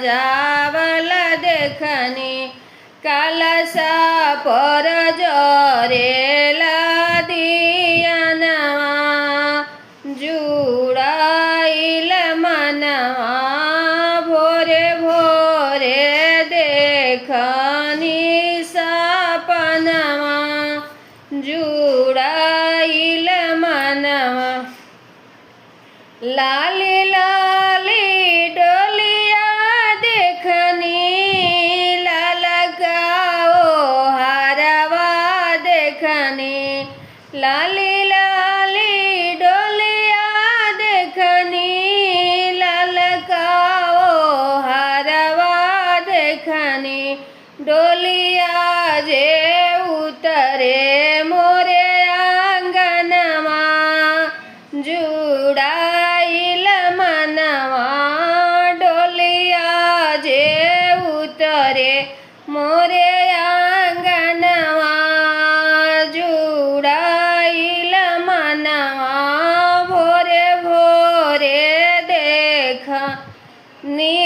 जावल देखनी कालसा पर जरेला दियानवा जुड़ाइल मनवा भोरे भोरे देखनी सपनवा जुड़ाइल मनवा लाली लाली डोलिया देखनी ललकाओ हारवा देखनी लाली लाली डोलिया देखनी ललकाओ हारवा देखनी डोलिया जे उतरे मोरे आंगनवा जुड़ाइल मनवा डोलिया जे उतरे मोरे आंगनवा जुड़ाइल मनवा भोरे भोरे देखनी